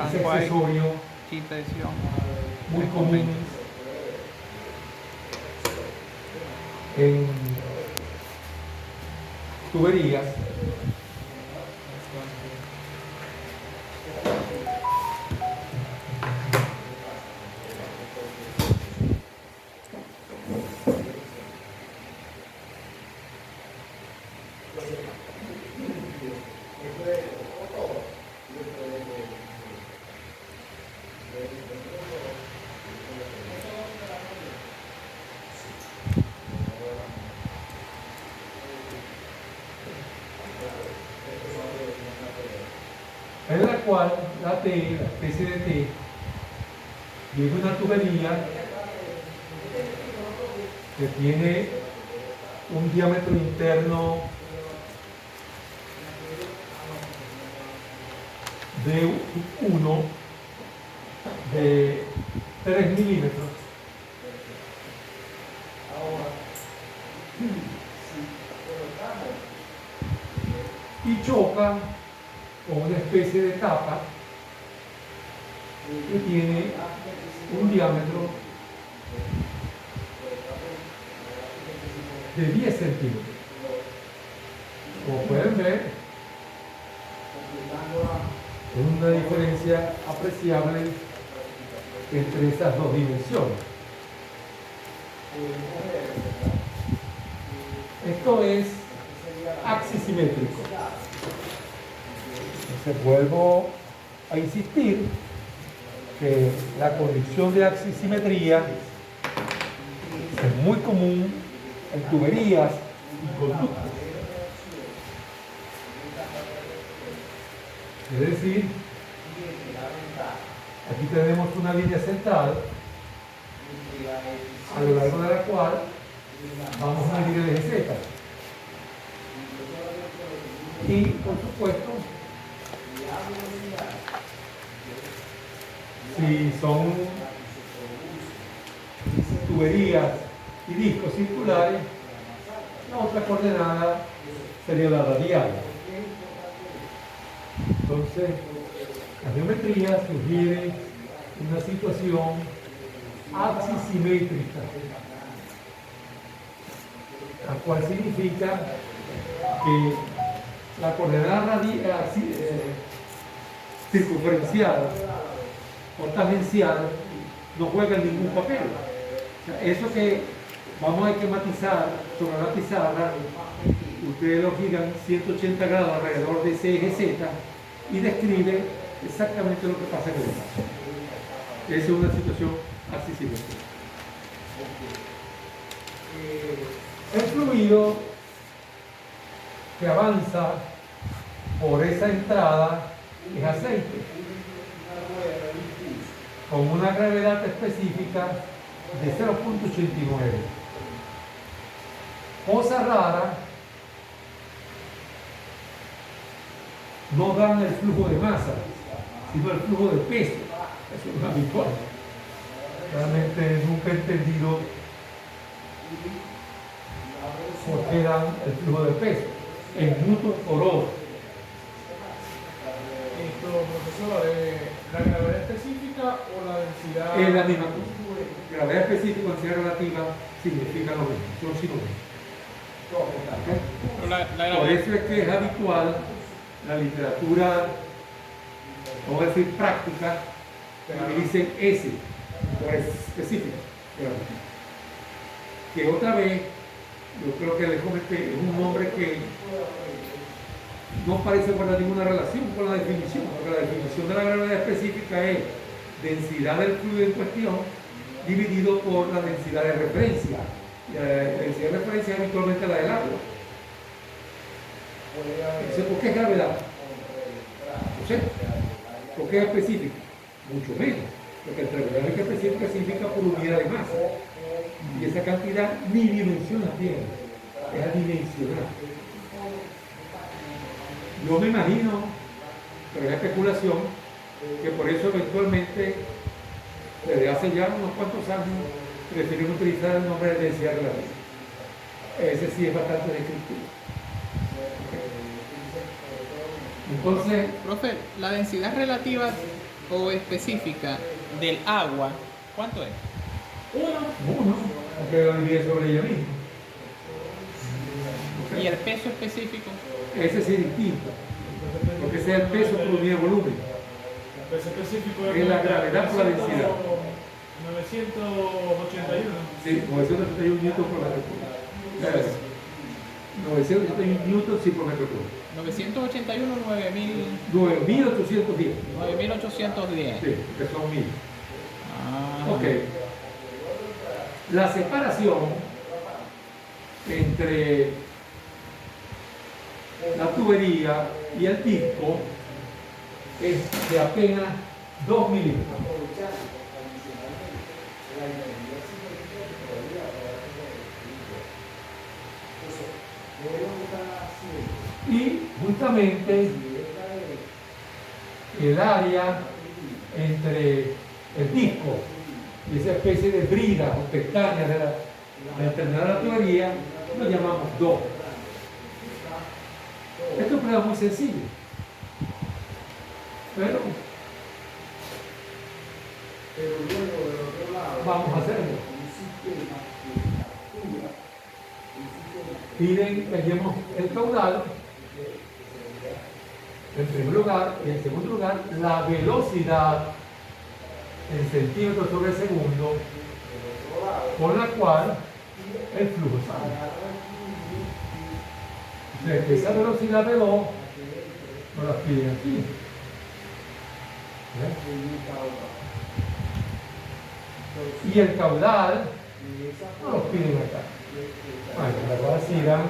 ese accesorio muy común en tuberías. En la cual la T, la especie de T, lleva una tubería que tiene un diámetro interno de 1 de 3 milímetros. Y choca con una especie de tapa que tiene un diámetro de 10 centímetros. Como pueden ver, es una diferencia apreciable entre esas dos dimensiones. Esto es axisimétrico. Entonces vuelvo a insistir que la condición de axisimetría es muy común en tuberías y conductos. Es decir, aquí tenemos una línea central a lo largo de la cual vamos a medir el eje Z. Y, por supuesto, si son tuberías y discos circulares, la otra coordenada sería la radial. Entonces, la geometría sugiere una situación axisimétrica, la cual significa que la coordenada circunferencial o tangencial no juega ningún papel. O sea, eso que vamos a esquematizar sobre la pizarra, ustedes lo giran 180 grados alrededor de ese eje Z y describe exactamente lo que pasa en el espacio. Esa es una situación axisimétrica. El fluido que avanza por esa entrada es aceite, con una gravedad específica de 0.89. Cosa rara, no dan el flujo de masa, sino el flujo de peso. Eso es habitual. Realmente nunca he entendido por qué dan el flujo de peso en newton por hora. Profesor, ¿la gravedad específica o la densidad? Es la misma cosa. Gravedad específica o densidad relativa significa lo mismo, son sinónimos. ¿Okay? Por eso es que es habitual la literatura, vamos a decir práctica, que dicen S, por específica. Que otra vez, yo creo que les comenté, es un nombre que no parece guardar ninguna relación con la definición, porque la definición de la gravedad específica es densidad del fluido en cuestión dividido por la densidad de referencia. Y la densidad de referencia es habitualmente la del agua. Entonces, ¿por qué es gravedad? No sé. ¿Por qué es específica? Mucho menos. Porque el gravedad específica significa por unidad de masa. Y esa cantidad ni dimensiona bien. Es adimensional. Yo me imagino, pero es especulación, que por eso eventualmente, desde hace ya unos cuantos años, prefieren utilizar el nombre de densidad relativa. Ese sí es bastante descriptivo. Entonces, profe, la densidad relativa o específica del agua, ¿cuánto es? 1. Uno, porque lo divide sobre ella misma. Y el peso específico, Ese sí es distinto, porque ese es el peso por unidad de volumen. El peso específico Es la gravedad por la densidad. 981. Sí, 981 newton por metro cúbico. 981 newton sí por metro cúbico. 981, 9810. 9810. Sí, que son 1000. Ah, Ok. La separación entre la tubería y el disco es de apenas 2 milímetros. Y justamente el área entre el disco y esa especie de brida o pestaña de la terminal de la tubería lo llamamos DO. Esto es un problema muy sencillo, pero vamos a hacerlo. Piden que hallemos el caudal en primer lugar, y en segundo lugar la velocidad en centímetros sobre segundo por la cual el flujo sale. O sea, que esa velocidad de O nos la piden aquí. ¿Ves? Y el caudal no lo piden acá. Bueno, la base dan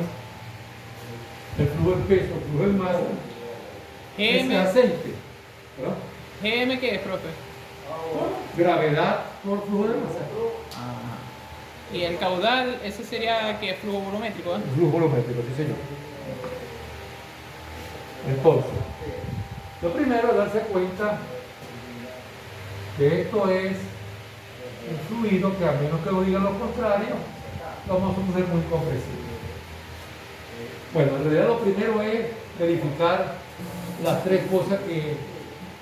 el flujo en peso, el flujo en masa, es GM, aceite. ¿Verdad? GM, ¿qué es, profe? Gravedad por flujo de masa. Ah. Y el caudal, ese sería que flujo volumétrico, ¿eh? Flujo volumétrico, sí señor. Entonces, lo primero es darse cuenta que esto es un fluido que, a menos que lo digan lo contrario, lo vamos a suponer muy compresible. Bueno, en realidad lo primero es verificar las tres cosas que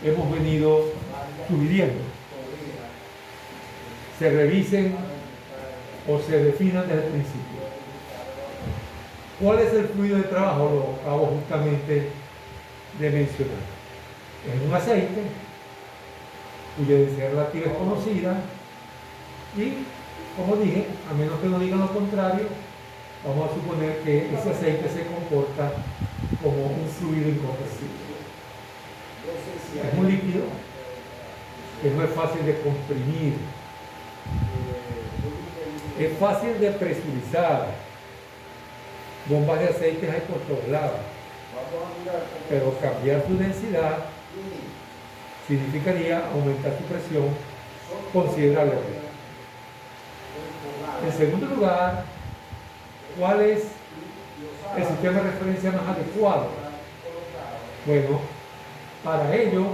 hemos venido sugiriendo. Se revisen o se definan desde el principio. ¿Cuál es el fluido de trabajo? Lo acabo justamente de mencionar. Es un aceite cuya densidad relativa es conocida y, como dije, a menos que no digan lo contrario, vamos a suponer que ese aceite se comporta como un fluido incompresible. Es un líquido que no es fácil de comprimir, es fácil de presurizar. Bombas de aceites hay por todos lados, pero cambiar su densidad significaría aumentar su presión considerablemente. En segundo lugar, ¿cuál es el sistema de referencia más adecuado? Bueno, para ello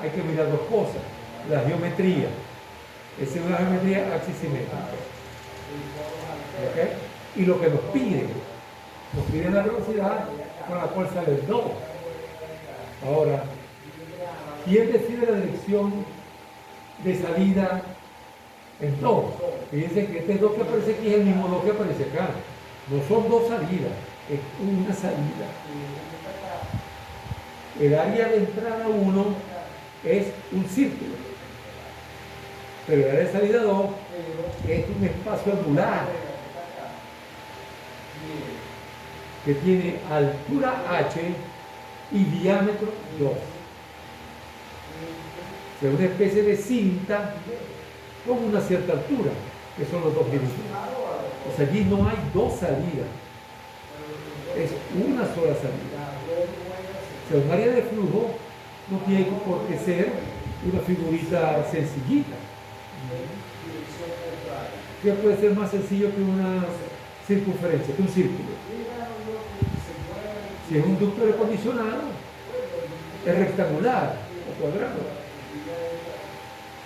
hay que mirar dos cosas. La geometría. Esa es una geometría axisimétrica. ¿Okay? Y lo que nos piden la velocidad con la cual sale el nodo. Ahora, ¿quién decide la dirección de salida en nodo? Fíjense que este 2 que aparece aquí es el mismo 2 que aparece acá. No son dos salidas, es una salida. El área de entrada 1 es un círculo, pero el área de salida 2 es un espacio angular que tiene altura h y diámetro 2. Es una especie de cinta con una cierta altura, que son los 2 milímetros. O sea, allí no hay dos salidas, es una sola salida. O sea, un área de flujo no tiene por qué ser una figurita sencillita. ¿Qué puede ser más sencillo que una circunferencia, que un círculo? Si es un ducto aire acondicionado, es rectangular o cuadrado.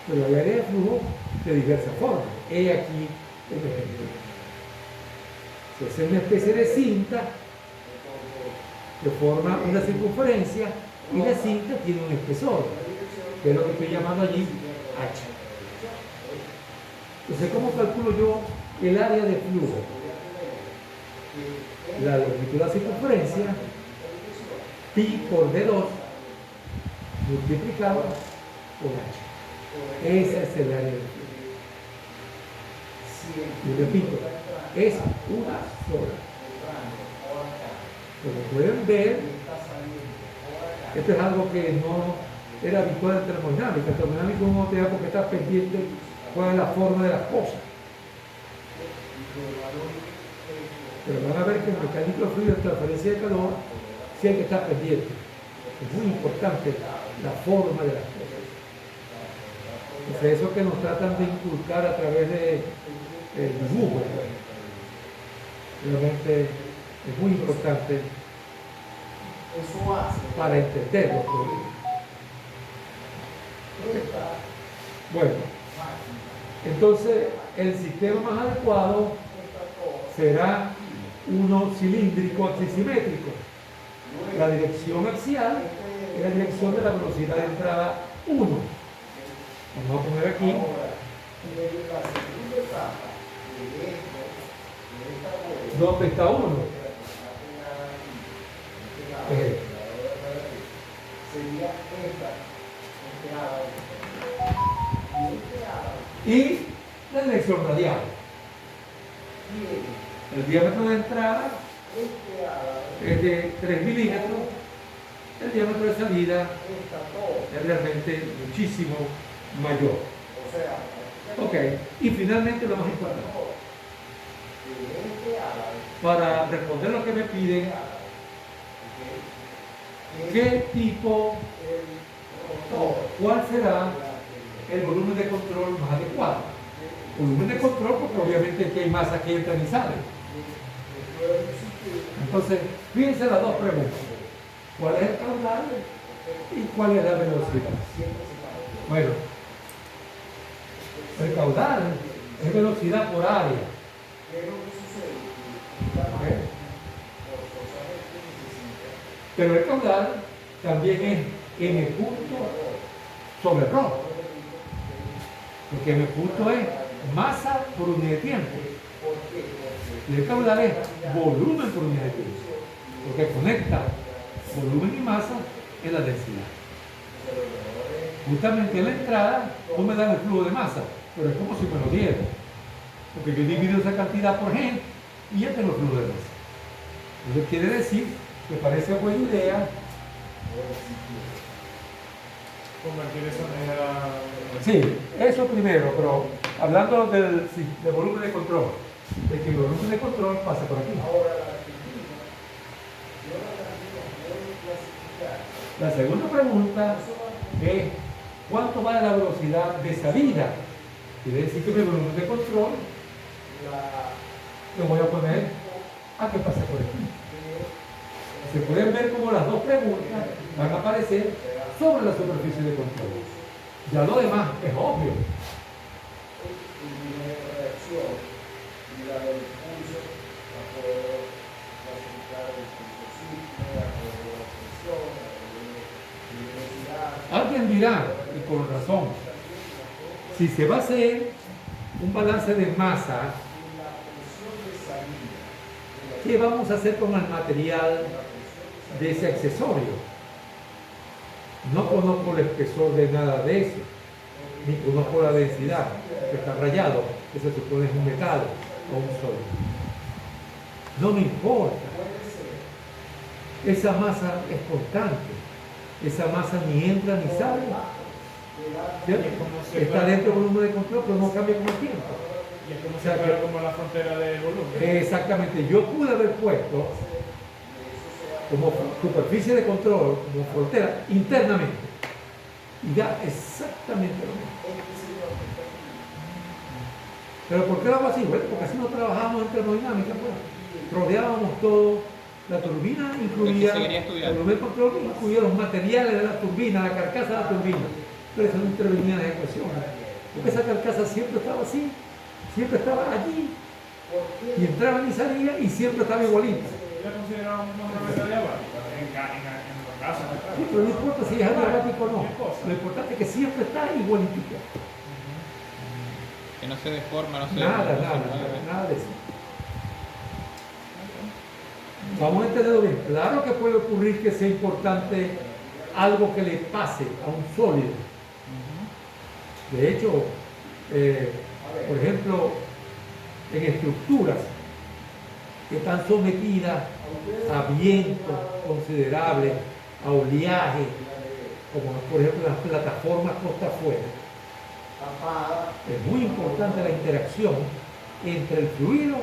Pero hay área de flujo de diversas formas. He aquí el ejemplo. Se hace una especie de cinta que forma una circunferencia y la cinta tiene un espesor. que es lo que estoy llamando allí H. Entonces, ¿cómo calculo yo el área de flujo? La longitud de la circunferencia, pi por D2, multiplicado por H. Ese es el área de flujo. Y repito, es una sola. Como pueden ver, esto es algo que no era habitual en termodinámica. En termodinámica uno te da porque está pendiente cuál es la forma de las cosas. Pero van a ver que en mecánica de fluidos, transferencia de calor, sí hay que estar pendiente. Es muy importante la forma de las cosas. Es eso que nos tratan de inculcar a través de dibujo. Realmente es muy importante para entender los problemas. Bueno, entonces el sistema más adecuado será uno cilíndrico axisimétrico. La dirección axial es la dirección de la velocidad de entrada 1. Vamos a poner aquí. ¿Dónde está 1? Y la dirección radial. El diámetro de entrada es de 3 milímetros. El diámetro de salida es realmente muchísimo mayor. Ok, y finalmente lo más importante. Para responder lo que me piden, ¿qué tipo o cuál será el volumen de control más adecuado? Volumen de control porque obviamente aquí hay masa que entra y sale. Entonces, fíjense las dos preguntas. ¿Cuál es el caudal y cuál es la velocidad? Bueno, el caudal es velocidad por área. ¿Okay? Pero el caudal también es m punto sobre ρ. Porque m punto es masa por unidad de tiempo. Y el caudal es volumen por unidad de tiempo. Porque conecta volumen y masa en la densidad. Justamente en la entrada no me dan el flujo de masa, pero es como si me lo dieran. Porque yo divido esa cantidad por G y ya tengo el flujo de masa. Eso quiere decir que parece buena idea convertir esa manera. Sí, eso primero, pero hablando del volumen de control, de que el volumen de control pasa por aquí. La segunda pregunta es ¿cuánto vale la velocidad de salida? Quiere decir que mi volumen de control lo voy a poner a que pase por aquí. Se pueden ver como las dos preguntas van a aparecer sobre la superficie de control. Ya lo demás es obvio. Alguien dirá, y con razón, si se va a hacer un balance de masa, ¿qué vamos a hacer con el material de ese accesorio? No conozco el espesor de nada de eso, ni conozco la densidad, que está rayado, que se supone es un metal o un sólido. No me importa. Esa masa es constante. Esa masa ni entra ni sale. ¿Cierto? Está dentro del volumen de control, pero no cambia con el tiempo. Y es como si fuera como la frontera del volumen. Exactamente. Yo pude haber puesto como superficie de control, como frontera, internamente. Y da exactamente lo mismo. ¿Pero por qué lo hago así? Bueno, porque así no trabajamos en termodinámica, pues. Rodeábamos todo. La turbina incluía, el volumen de control incluía los materiales de la turbina, la carcasa de la turbina. Pero eso no intervenía en las ecuaciones. Porque esa carcasa siempre estaba así, siempre estaba allí. Y entraba y salía y siempre estaba igualita. ¿La considerábamos una gravedad diabática en los Sí, pero no importa si es adiabático o no. Lo importante es que siempre está igualitico. Que no se deforma, no se... Nada, no se nada, mueve. nada de eso. Vamos a entenderlo bien. Claro que puede ocurrir que sea importante algo que le pase a un sólido. De hecho, por ejemplo, en estructuras que están sometidas a vientos considerables, a oleaje, como por ejemplo las plataformas costa afuera, es muy importante la interacción entre el fluido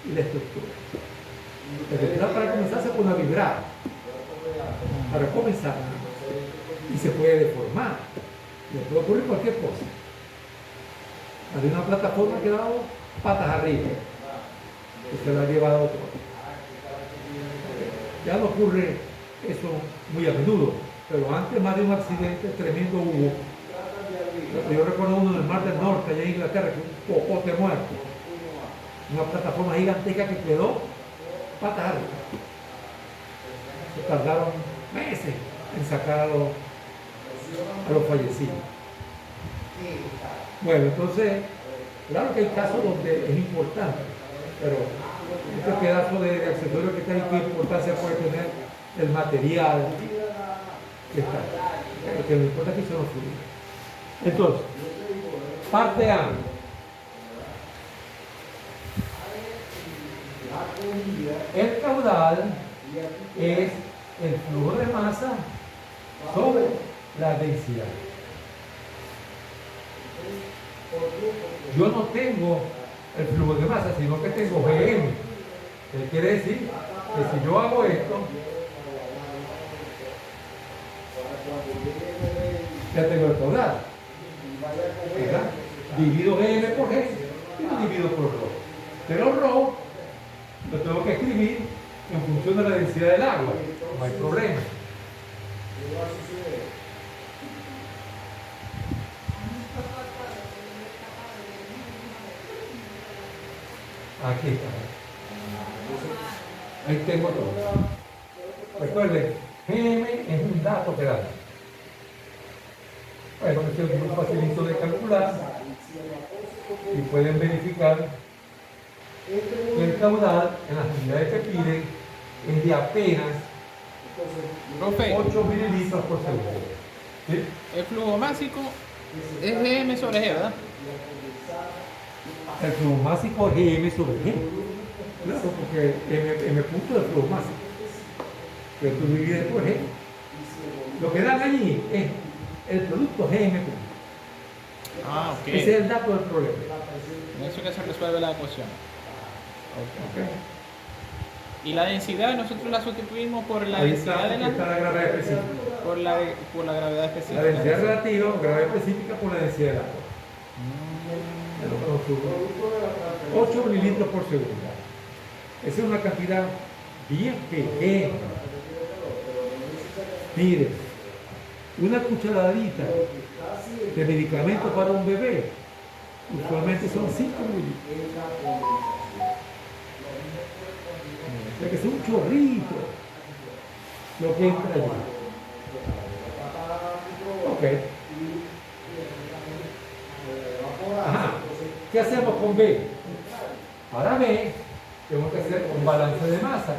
y la estructura. La estructura para comenzar se pone a vibrar, para comenzar, y se puede deformar, le puede ocurrir cualquier cosa. Hay una plataforma que ha dado patas arriba, que se la ha llevado otro. Ya no ocurre eso muy a menudo, pero antes más de un accidente tremendo hubo. Yo recuerdo uno en el Mar del Norte, allá en Inglaterra, que un popote muerto. Una plataforma gigantesca que quedó patas arriba. Se tardaron meses en sacar a los fallecidos. Bueno, entonces, claro que hay casos donde es importante, pero este pedazo de accesorio que está ahí, ¿qué importancia puede tener el material que está? Lo que me importa aquí son los fluidos. Entonces, parte A. El caudal es el flujo de masa sobre la densidad. Yo no tengo el flujo de masa, sino que tengo Gm. ¿Qué quiere decir? Que si yo hago esto, ya tengo el caudal. ¿Verdad? Divido Gm por G y lo divido por ρ. Pero ρ lo tengo que escribir en función de la densidad del agua. No hay problema. Aquí está. Ahí tengo todo. Recuerden, Gm es un dato que da. Bueno, es muy facilito de calcular y pueden verificar que el caudal en las unidades que piden es de apenas Profe, 8 mililitros por segundo. ¿Sí? el flujo másico es Gm sobre G, ¿verdad? El flujo másico es Gm sobre G. Claro, porque M punto es el flujo másico. Que tú divides por G. Lo que dan allí es el producto Gm punto. Ah, ok. Ese es el dato del problema. Con eso que se resuelve la ecuación. Ok. Y la densidad nosotros la sustituimos por la Ahí densidad está, de aquí está la gravedad específica. por la gravedad La específica. densidad relativa o gravedad específica por la densidad del agua. Es lo que nos sube. 8 mililitros por segundo. Esa es una cantidad bien pequeña. Mire, una cucharadita de medicamento para un bebé usualmente son 5 mililitros. O sea que es un chorrito lo que entra allí. Ok. Ajá. ¿Qué hacemos con B? Para B, tenemos que hacer un balance de masa.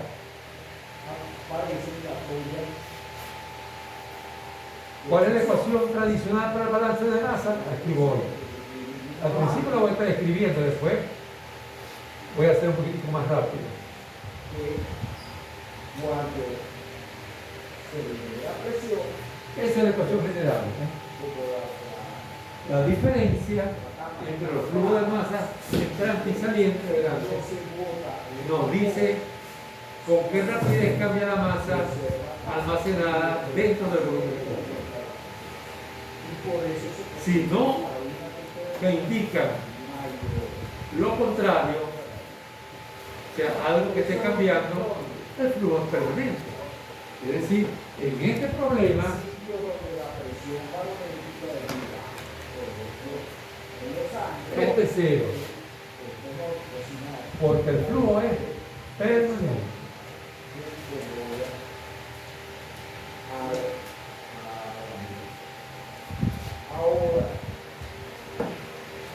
¿Cuál es la ecuación tradicional para el balance de masa? Aquí voy. Al principio lo voy a estar escribiendo, después voy a hacer un poquitico más rápido. Esa es la ecuación general. La diferencia entre los flujos de masa entrante y saliente del gas nos dice con qué rapidez cambia la masa almacenada dentro del volumen de cuerpo. Si no me indican lo contrario, o sea, algo que esté cambiando, el flujo es permanente. Es decir, en este problema, este es cero, porque el flujo es permanente.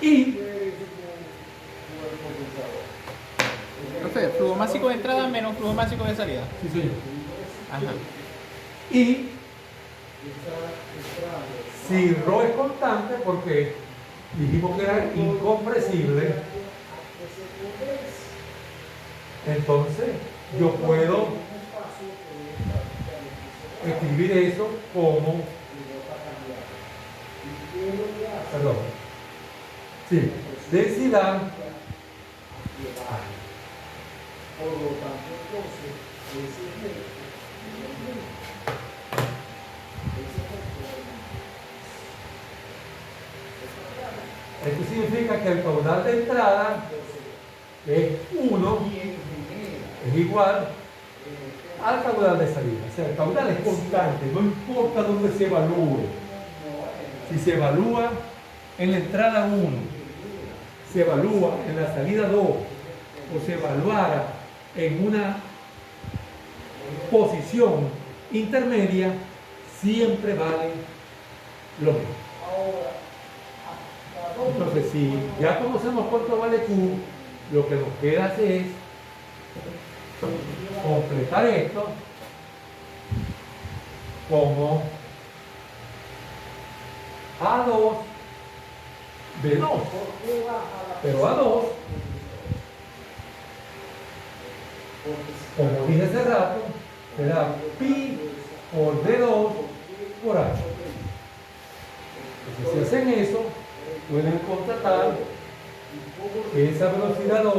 Y Entonces, flujo másico de entrada menos flujo másico de salida. sí, señor. Ajá. Y si ρ es constante, porque dijimos que era incompresible, entonces yo puedo escribir eso como, perdón, sí, densidad esto significa que el caudal de entrada es 1, es igual al caudal de salida. O sea, el caudal es constante, no importa dónde se evalúe. Si se evalúa en la entrada 1, se evalúa en la salida 2, o se evaluara en una posición intermedia, siempre vale lo mismo. Entonces, si ya conocemos cuánto vale Q, lo que nos queda es completar esto como A2 B2. Pero A2, como dije hace rato, será pi por D2 por H. Entonces, si hacen eso, pueden constatar que esa velocidad 2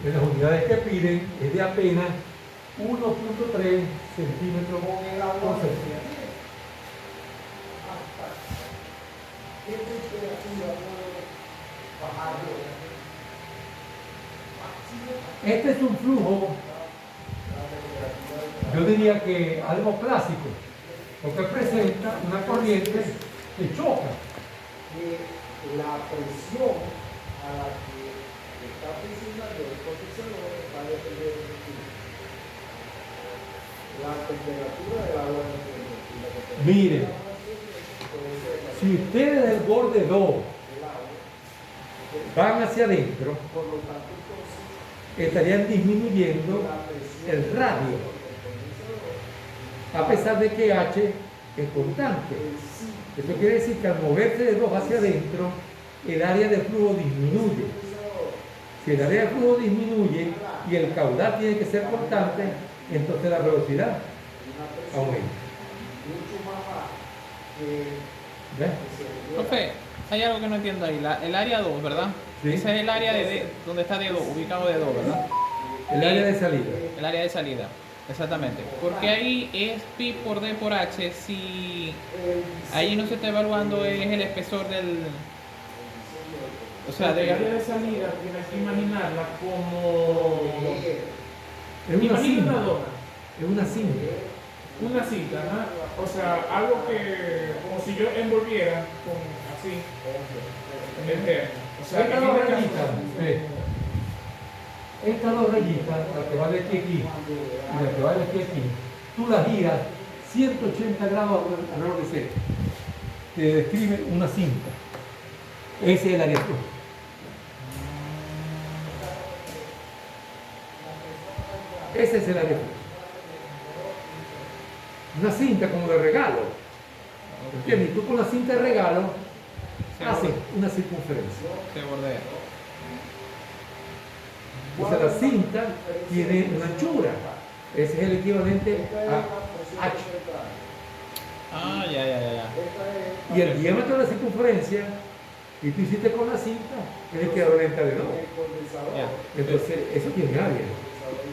de las unidades que piden es de apenas 1.3 centímetros por segundo. Este es un flujo, yo diría que algo clásico, porque presenta una corriente que choca. La presión a la que está presionando el condensador va a depender de la temperatura del agua en el Miren, si ustedes del borde 2 van hacia adentro, estarían disminuyendo el radio, a pesar de que H es constante. Eso quiere decir que al moverse de 2 hacia adentro, el área de flujo disminuye. Si el área de flujo disminuye y el caudal tiene que ser constante, entonces la velocidad aumenta. ¿Ves? Profe, hay algo que no entiendo ahí. El área 2, ¿verdad? Sí. Ese es el área donde está D2, ubicado D2, ¿verdad? El área de salida. El área de salida, exactamente. Porque ahí es pi por D por H si ahí no se está evaluando es el espesor del... O sea, El área de... de salida tienes que imaginarla como. Es una Imagina cinta. una dona, Es una cinta. una cinta, ¿no? O sea, algo que. Como si yo envolviera con así. Entero. O sea, Estas en dos este caso- rayitas, estas dos rayitas, la que va de aquí a aquí y la que va de aquí a aquí, tú las giras 180 grados alrededor de cero. Te describe una cinta. Ese es el área de flujo. Ese es el área de flujo. Una cinta como de regalo. ¿Entiendes? Y tú con la cinta de regalo haces una circunferencia. Se bordea. O sea, la cinta tiene una anchura. Ese es el equivalente a H. Ah, ya. Y el diámetro de la circunferencia, y tú hiciste con la cinta, es el equivalente a de 2. Ya. Entonces, eso tiene área.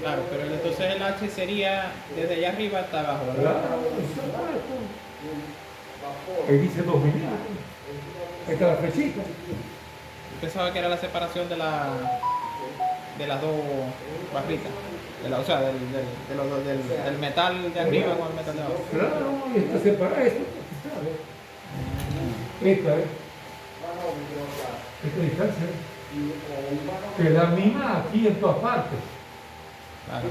Claro, pero entonces el H sería desde allá arriba hasta abajo, ¿verdad? Claro, ahí dice 2 milímetros. Ahí está la flechita. Yo pensaba que era la separación de las dos barritas. O sea, del metal de arriba con el metal de abajo. Claro, y está separada esto. Esta es. Esta distancia. Que es la misma aquí en todas partes. Claro.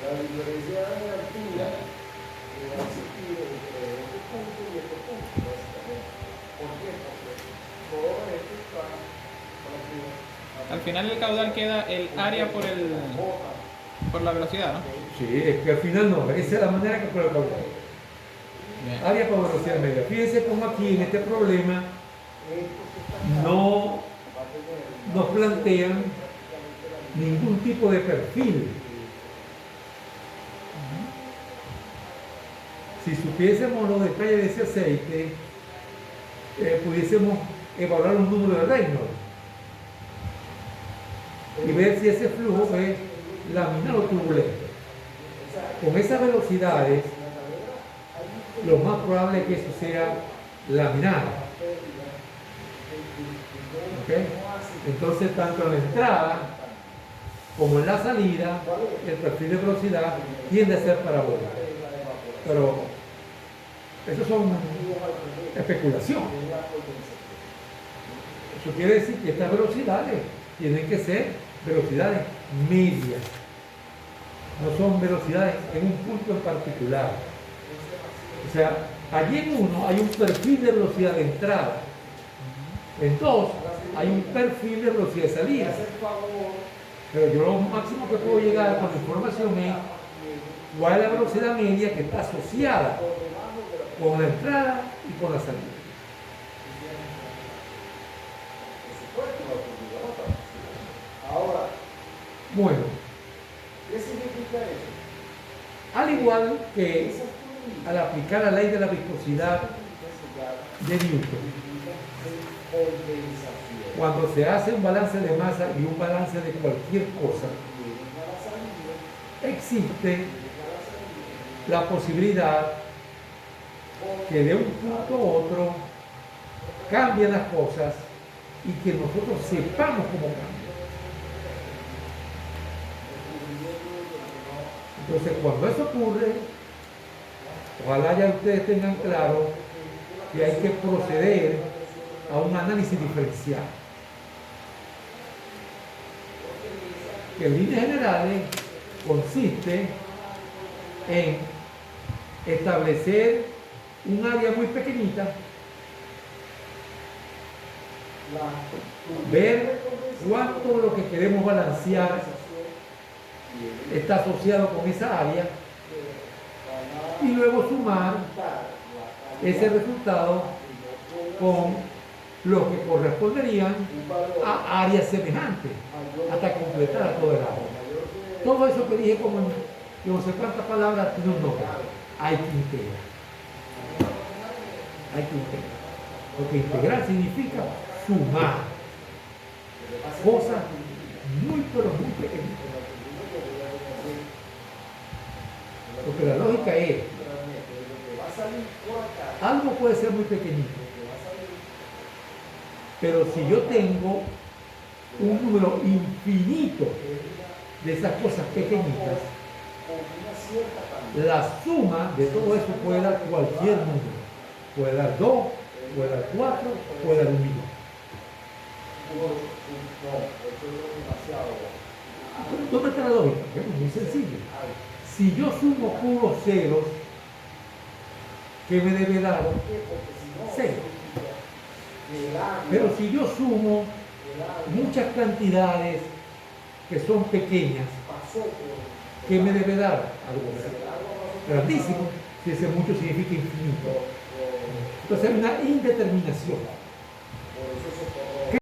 La diferencia de altura Ya. le da sentido entre este punto y este punto, básicamente. Porque final del caudal queda el área por la velocidad, ¿no? Sí, es que al final no, esa es la manera que puede calcular. Bien. Área por velocidad media. Fíjense cómo aquí en este problema no nos plantean ningún tipo de perfil. Si supiésemos los detalles de ese aceite, pudiésemos evaluar un número de Reynolds y ver si ese flujo es laminar o turbulento. Con esas velocidades, lo más probable es que eso sea laminar. ¿Ok? Entonces, tanto en la entrada como en la salida, el perfil de velocidad tiende a ser parabólico. Pero eso son especulaciones. Eso quiere decir que estas velocidades tienen que ser velocidades medias. No son velocidades en un punto en particular. O sea, allí en uno hay un perfil de velocidad de entrada. En dos hay un perfil de velocidad de salida. Pero yo lo máximo que puedo llegar con la información es cuál es la velocidad media que está asociada con la entrada y con la salida. Ahora, Bueno, ¿qué significa eso? al igual que al aplicar la ley de la viscosidad de Newton, cuando se hace un balance de masa y un balance de cualquier cosa, existe la posibilidad que de un punto a otro cambien las cosas y que nosotros sepamos cómo cambian. Entonces, cuando eso ocurre, ojalá ya ustedes tengan claro que hay que proceder a un análisis diferencial. Que en líneas generales consiste en establecer un área muy pequeñita, ver cuánto de lo que queremos balancear está asociado con esa área y luego sumar ese resultado con lo que corresponderían a áreas semejantes hasta completar todo el área. Todo eso que dije como en no sé cuántas palabras tiene un nombre. Hay que integrar. Hay que integrar. Porque integrar significa sumar cosas muy pero muy pequeñitas. Porque la lógica es, algo puede ser muy pequeñito, pero si yo tengo un número infinito de esas cosas pequeñitas, la suma de todo eso puede dar cualquier número. Puede dar 2, puede dar 4, puede dar 1 millón. ¿Dónde está la lógica? Bueno, muy sencillo. Si yo sumo puros ceros, ¿qué me debe dar? 0. Pero si yo sumo muchas cantidades que son pequeñas, ¿qué me debe dar? Algo grandísimo, si ese mucho significa infinito. Entonces hay una indeterminación.